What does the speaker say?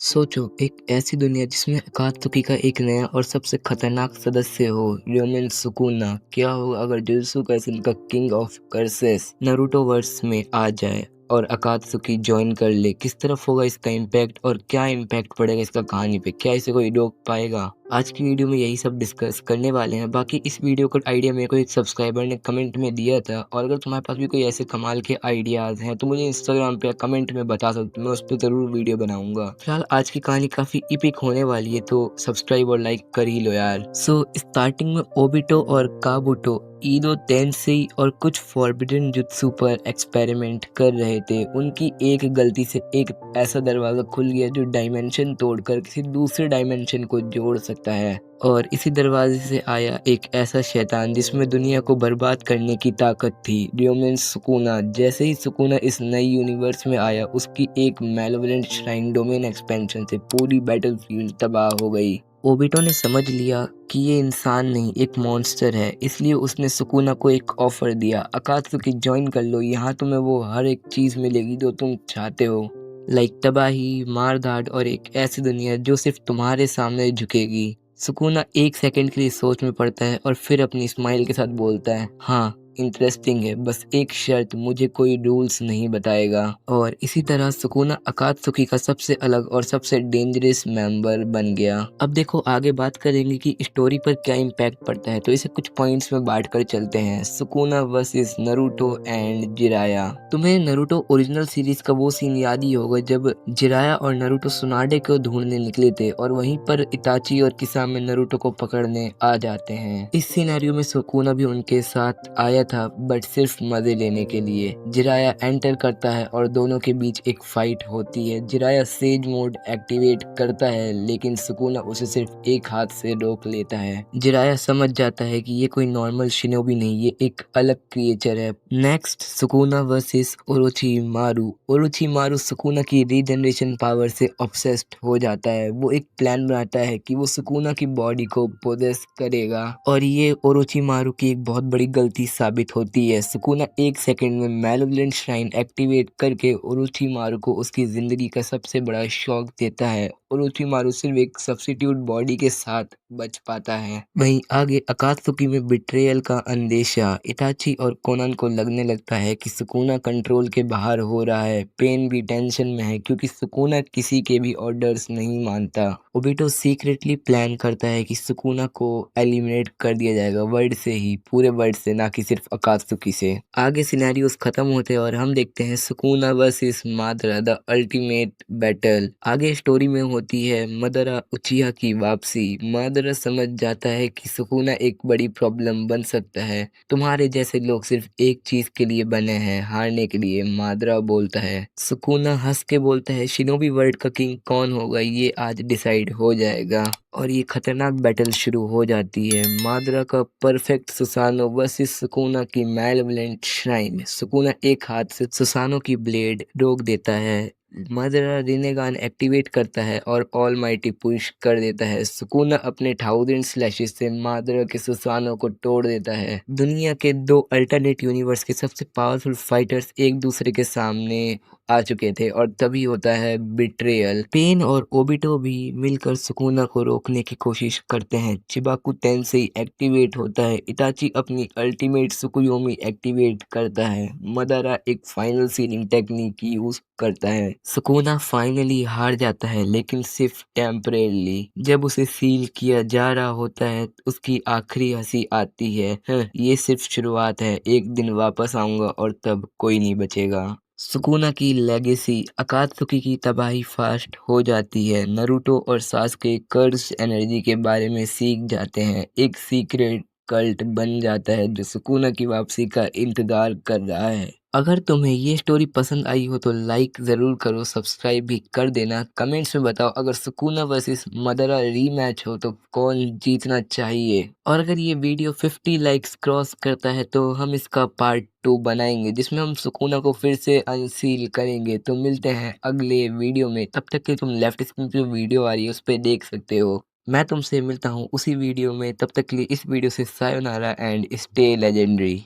सोचो एक ऐसी दुनिया जिसमें अकात्सुकी का एक नया और सबसे खतरनाक सदस्य हो, र्योमेन सुकुना। क्या होगा अगर जुजुत्सु काइसेन का king of curses Naruto verse में आ जाए और अकात्सुकी ज्वाइन कर ले? किस तरफ होगा इसका इम्पैक्ट और क्या इम्पैक्ट पड़ेगा इसका कहानी पे? क्या इसे कोई रोक पाएगा? आज की वीडियो में यही सब डिस्कस करने वाले हैं। बाकी इस वीडियो का आइडिया मेरे को एक सब्सक्राइबर ने कमेंट में दिया था, और अगर तुम्हारे पास भी कोई ऐसे कमाल के आइडियाज़ हैं तो मुझे इंस्टाग्राम पे कमेंट में बता सकते हो, मैं उस पर ज़रूर वीडियो बनाऊंगा। फिलहाल आज की कहानी काफ़ी इपिक होने वाली है, तो सब्सक्राइब और लाइक कर ही लो यार। स्टार्टिंग में ओबिटो और काबुटो ईदो तेनसेई और कुछ फॉरबिडन जुत्सु पर एक्सपेरिमेंट कर रहे थे। उनकी एक गलती से एक ऐसा दरवाजा खुल गया जो डायमेंशन तोड़कर किसी दूसरे डायमेंशन को जोड़ सकता है, और इसी दरवाजे से आया एक ऐसा शैतान जिसमें दुनिया को बर्बाद करने की ताकत थी, र्योमेन सुकुना। जैसे ही सुकुना इस नई यूनिवर्स में आया, उसकी एक मैलेवोलेंट श्राइन डोमेन एक्सपेंशन से पूरी बैटलफील्ड तबाह हो गई। ओबिटो ने समझ लिया कि ये इंसान नहीं, एक मॉन्स्टर है, इसलिए उसने सुकुना को एक ऑफर दिया, अकात्सुकी ज्वाइन कर लो, यहाँ तुम्हें वो हर एक चीज़ मिलेगी जो तुम चाहते हो, लाइक तबाही, मार धाड़ और एक ऐसी दुनिया जो सिर्फ तुम्हारे सामने झुकेगी। सुकुना एक सेकंड के लिए सोच में पड़ता है और फिर अपनी स्माइल के साथ बोलता है, हाँ इंटरेस्टिंग है, बस एक शर्त, मुझे कोई रूल्स नहीं बताएगा। और इसी तरह सुकुना अकात्सुकी का सबसे अलग और सबसे डेंजरस मेंबर बन गया। अब देखो आगे बात करेंगे कि स्टोरी पर क्या इम्पैक्ट पड़ता है, तो इसे कुछ पॉइंट्स में बांट कर चलते हैं। Sukuna versus Naruto and Jiraiya. तुम्हें नारुतो ओरिजिनल सीरीज का वो सीन याद ही होगा जब जिराया और नारुतो सुनाडे को ढूंढने निकले थे, और वहीं पर इताची और किसामे नारुतो को पकड़ने आ जाते हैं। इस सिनेरियो में सुकुना भी उनके साथ आया था, बट सिर्फ मजे लेने के लिए। जिराया एंटर करता है और दोनों के बीच एक फाइट होती है। जिराया सेज मोड एक्टिवेट करता है, लेकिन सुकुना उसे सिर्फ एक हाथ से रोक लेता है। जिराया समझ जाता है कि ये कोई नॉर्मल शिनोबी नहीं, ये एक अलग क्रिएचर है। Next Sukuna versus Orochimaru. Orochimaru Sukuna की रीजनरेशन पावर से ऑब्सेस्ड हो जाता है। वो एक प्लान बनाता है कि वो सुकुना की बॉडी को पोजेस करेगा, और ये ओरोचिमारू की एक बहुत बड़ी गलती साबित होती है। सुकुना एक सेकंड में मैलेवोलेंट श्राइन एक्टिवेट करके ओरोचिमारू को उसकी जिंदगी का सबसे बड़ा शॉक देता है। ओरोचिमारू सिर्फ एक सब्स्टिट्यूट बॉडी के साथ बच पाता है। वहीं आगे अकात्सुकी में बिट्रेयल का अंदेशा। इताची और कोनान को लगने लगता है कि सुकुना कंट्रोल के बाहर हो रहा है। पेन भी टेंशन में है क्योंकि सुकुना किसी के भी ऑर्डर्स नहीं मानता। ओबिटो सीक्रेटली प्लान करता है कि सुकुना को एलिमिनेट कर दिया जाएगा, वर्ड से ही, पूरे वर्ड से, ना कि सिर्फ अकात्सुकी से। आगे सिनेरियोस खत्म होते हैं और हम देखते हैं Sukuna versus Madara, the ultimate battle. आगे स्टोरी में होती है मदरा उचिहा की वापसी। मादरा समझ जाता है कि सुकुना एक बड़ी प्रॉब्लम बन सकता है। तुम्हारे जैसे लोग सिर्फ एक चीज के लिए बने हैं, हारने के लिए, मादरा बोलता है। सुकुना हंस के बोलता है, शिनोबी वर्ल्ड का किंग कौन होगा ये आज डिसाइड हो जाएगा। और ये खतरनाक बैटल शुरू हो जाती है। मादरा का परफेक्ट सुसानो वर्सेस सुकुना की मैलेवोलेंट श्राइन। सुकुना एक हाथ से सुसानो की ब्लेड रोक देता है। मादरा रिनेगान एक्टिवेट करता है और ऑल माइटी पुश कर देता है। सुकुना अपने 1000 स्लैशेस से मादरा के सुसानो को तोड़ देता है। दुनिया के दो अल्टरनेट यूनिवर्स के सबसे पावरफुल फाइटर्स एक दूसरे के सामने आ चुके थे, और तभी होता है बिट्रेयल। पेन और ओबिटो भी मिलकर सुकुना को रोकने की कोशिश करते हैं। चिबाकू तेंसेई एक्टिवेट होता है। इताची अपनी अल्टीमेट सुकुयोमी एक्टिवेट करता है। मदारा एक फाइनल सीलिंग टेक्निक यूज करता है। सुकुना फाइनली हार जाता है, लेकिन सिर्फ टेम्परेली। जब उसे सील किया जा रहा होता है, उसकी आखिरी हंसी आती है, ये सिर्फ शुरुआत है, एक दिन वापस आऊंगा और तब कोई नहीं बचेगा। सुकुना की लेगेसी। अकात्सुकी की तबाही फास्ट हो जाती है। नारुतो और सास्के कर्स एनर्जी के बारे में सीख जाते हैं। एक सीक्रेट कल्ट बन जाता है जो सुकुना की वापसी का इंतजार कर रहा है। अगर तुम्हें ये स्टोरी पसंद आई हो तो लाइक ज़रूर करो, सब्सक्राइब भी कर देना। कमेंट्स में बताओ अगर सुकुना वर्सेस मदरा रीमैच हो तो कौन जीतना चाहिए। और अगर ये वीडियो 50 लाइक्स क्रॉस करता है तो हम इसका पार्ट 2 बनाएंगे, जिसमें हम सुकुना को फिर से अनसील करेंगे। तो मिलते हैं अगले वीडियो में, तब तक के तुम लेफ्ट स्क्रीन पे वीडियो आ रही है उस पर देख सकते हो। मैं तुमसे मिलता हूँ उसी वीडियो में, तब तक के लिए इस वीडियो से सायोनारा एंड स्टे लेजेंडरी।